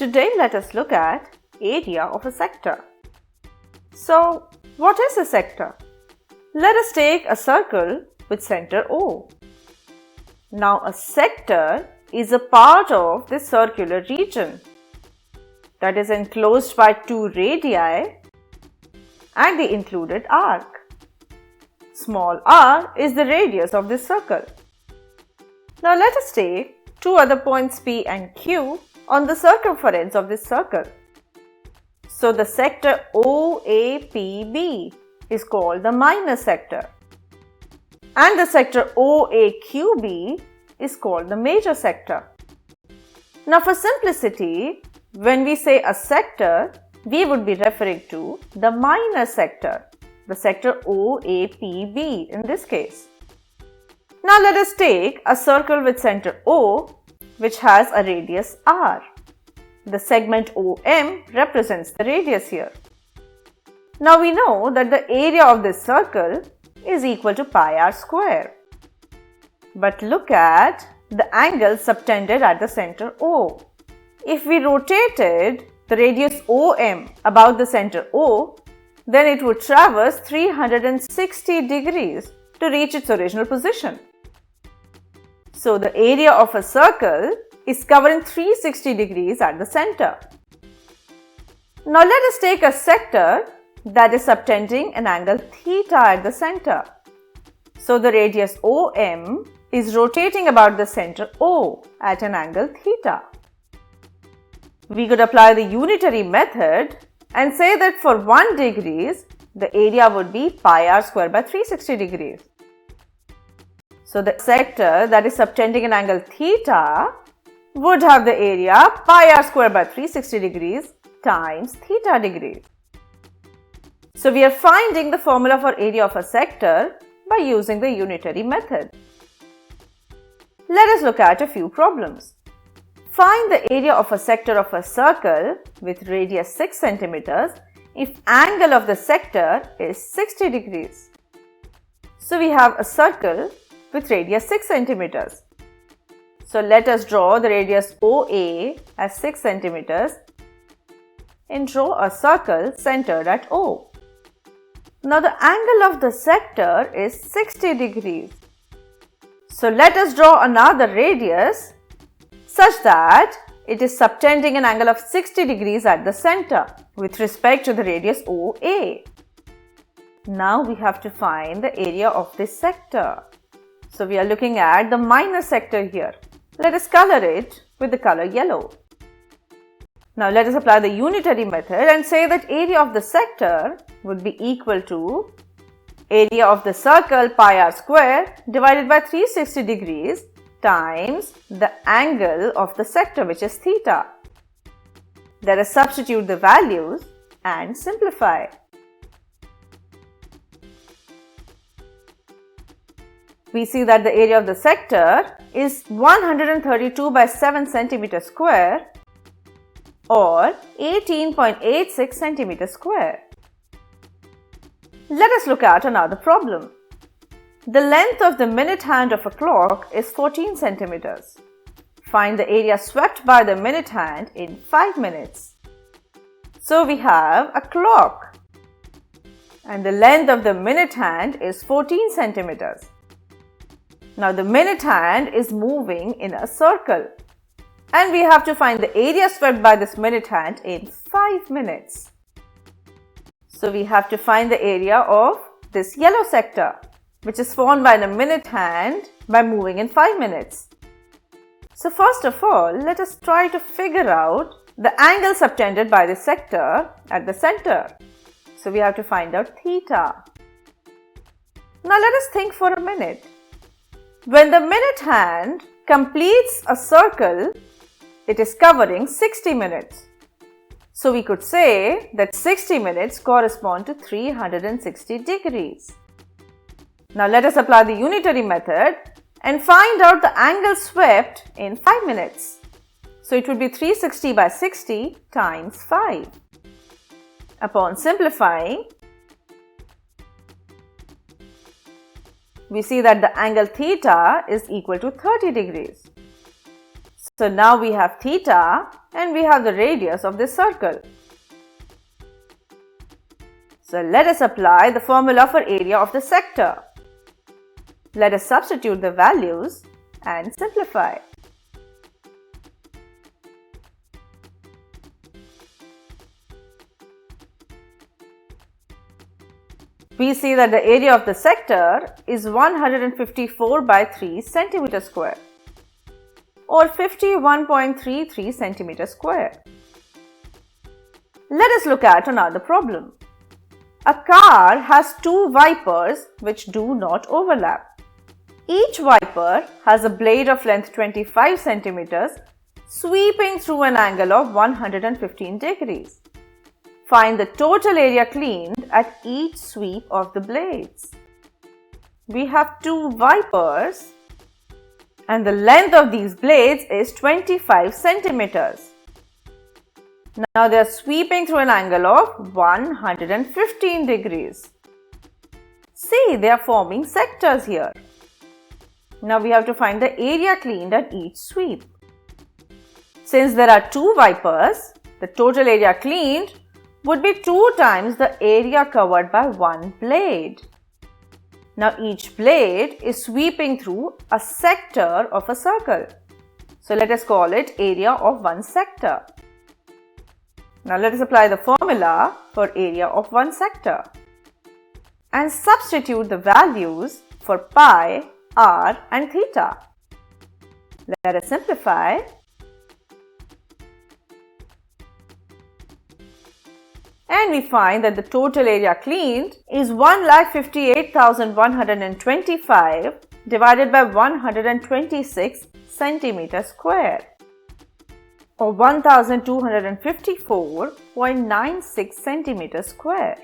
Today let us look at area of a sector. So, what is a sector? Let us take a circle with center O. Now a sector is a part of this circular region that is enclosed by two radii and the included arc. Small r is the radius of this circle. Now let us take two other points P and Q on the circumference of this circle. So the sector OAPB is called the minor sector and the sector OAQB is called the major sector. Now for simplicity, when we say a sector, we would be referring to the minor sector, the sector OAPB in this case. Now let us take a circle with center O which has a radius r. The segment OM represents the radius here. Now we know that the area of this circle is equal to pi r square. But look at the angle subtended at the center O. If we rotated the radius OM about the center O, then it would traverse 360 degrees to reach its original position. So the area of a circle is covering 360 degrees at the center. Now let us take a sector that is subtending an angle theta at the center. So the radius OM is rotating about the center O at an angle theta. We could apply the unitary method and say that for 1 degree, the area would be pi r square by 360 degrees. So the sector that is subtending an angle theta would have the area pi r square by 360 degrees times theta degrees. So we are finding the formula for area of a sector by using the unitary method. Let us look at a few problems. Find the area of a sector of a circle with radius 6 cm if angle of the sector is 60 degrees. So we have a circle with radius 6 cm. So let us draw the radius OA as 6 cm and draw a circle centered at O. Now the angle of the sector is 60 degrees. So let us draw another radius such that it is subtending an angle of 60 degrees at the center with respect to the radius OA. Now we have to find the area of this sector. So we are looking at the minor sector here. Let us color it with the color yellow. Now let us apply the unitary method and say that area of the sector would be equal to area of the circle pi r square divided by 360 degrees times the angle of the sector, which is theta. Let us substitute the values and simplify. We see that the area of the sector is 132 by 7 cm square or 18.86 cm square. Let us look at another problem. The length of the minute hand of a clock is 14 centimeters. Find the area swept by the minute hand in 5 minutes. So we have a clock and the length of the minute hand is 14 centimeters. Now the minute hand is moving in a circle and we have to find the area swept by this minute hand in 5 minutes. So we have to find the area of this yellow sector, which is formed by the minute hand by moving in 5 minutes. So first of all, let us try to figure out the angle subtended by the sector at the center. So we have to find out theta. Now let us think for a minute. When the minute hand completes a circle, it is covering 60 minutes. So we could say that 60 minutes correspond to 360 degrees. Now let us apply the unitary method and find out the angle swept in 5 minutes. So it would be 360 by 60 times 5. Upon simplifying, we see that the angle theta is equal to 30 degrees. So now we have theta and we have the radius of this circle. So let us apply the formula for area of the sector. Let us substitute the values and simplify. We see that the area of the sector is 154 by 3 centimeter square or 51.33 centimeter square. Let us look at another problem. A car has two wipers which do not overlap. Each wiper has a blade of length 25 centimeters sweeping through an angle of 115 degrees. Find the total area cleaned at each sweep of the blades. We have two wipers and the length of these blades is 25 centimeters. Now they are sweeping through an angle of 115 degrees. See, they are forming sectors here. Now we have to find the area cleaned at each sweep. Since there are two wipers, the total area cleaned would be 2 times the area covered by one blade. Now each blade is sweeping through a sector of a circle. So let us call it area of one sector. Now let us apply the formula for area of one sector and substitute the values for pi, r and theta. Let us simplify. And we find that the total area cleaned is 1,58,125 divided by 126 centimeter square or 1,254.96 centimeter square.